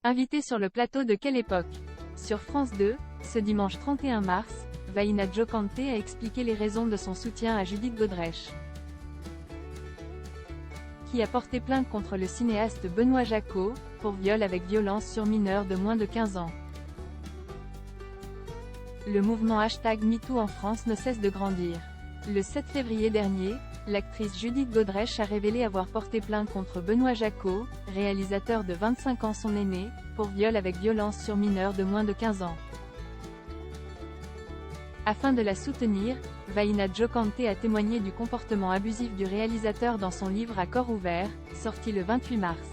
Invité sur le plateau de Quelle époque? Sur France 2, ce dimanche 31 mars, Vaina Djokante a expliqué les raisons de son soutien à Judith Godrèche, qui a porté plainte contre le cinéaste Benoît Jacquot, pour viol avec violence sur mineur de moins de 15 ans. Le mouvement #MeToo en France ne cesse de grandir. Le 7 février dernier, l'actrice Judith Godrèche a révélé avoir porté plainte contre Benoît Jacquot, réalisateur de 25 ans son aîné, pour viol avec violence sur mineur de moins de 15 ans. Afin de la soutenir, Vaina Djokante a témoigné du comportement abusif du réalisateur dans son livre À corps ouvert, sorti le 28 mars.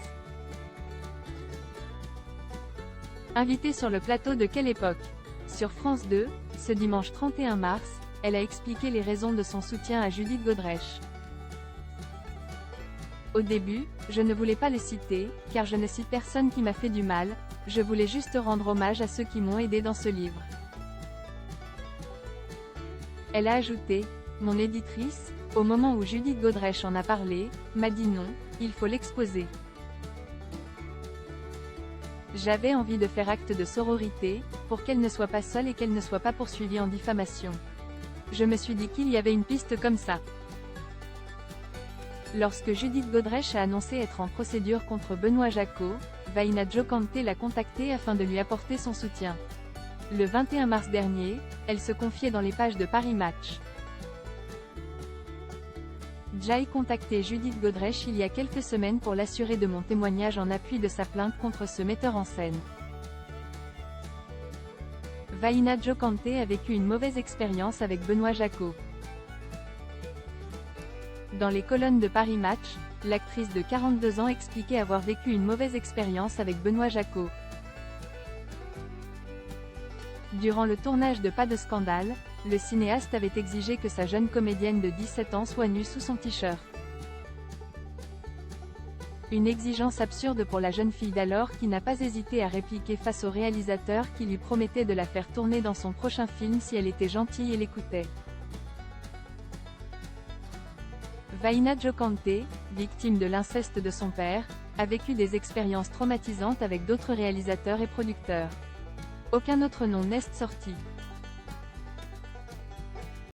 Invitée sur le plateau de Quelle époque? Sur France 2, ce dimanche 31 mars, elle a expliqué les raisons de son soutien à Judith Godrèche. Au début, je ne voulais pas le citer, car je ne cite personne qui m'a fait du mal, je voulais juste rendre hommage à ceux qui m'ont aidé dans ce livre. Elle a ajouté, mon éditrice, au moment où Judith Godrèche en a parlé, m'a dit non, il faut l'exposer. J'avais envie de faire acte de sororité, pour qu'elle ne soit pas seule et qu'elle ne soit pas poursuivie en diffamation. Je me suis dit qu'il y avait une piste comme ça. Lorsque Judith Godrèche a annoncé être en procédure contre Benoît Jacquot, Vaina Djokante l'a contacté afin de lui apporter son soutien. Le 21 mars dernier, elle se confiait dans les pages de Paris Match. J'ai contacté Judith Godrèche il y a quelques semaines pour l'assurer de mon témoignage en appui de sa plainte contre ce metteur en scène. Vaina Djokante a vécu une mauvaise expérience avec Benoît Jacquot. Dans les colonnes de Paris Match, l'actrice de 42 ans expliquait avoir vécu une mauvaise expérience avec Benoît Jacquot. Durant le tournage de Pas de scandale, le cinéaste avait exigé que sa jeune comédienne de 17 ans soit nue sous son t-shirt. Une exigence absurde pour la jeune fille d'alors qui n'a pas hésité à répliquer face au réalisateur qui lui promettait de la faire tourner dans son prochain film si elle était gentille et l'écoutait. Vaina Djokante, victime de l'inceste de son père, a vécu des expériences traumatisantes avec d'autres réalisateurs et producteurs. Aucun autre nom n'est sorti.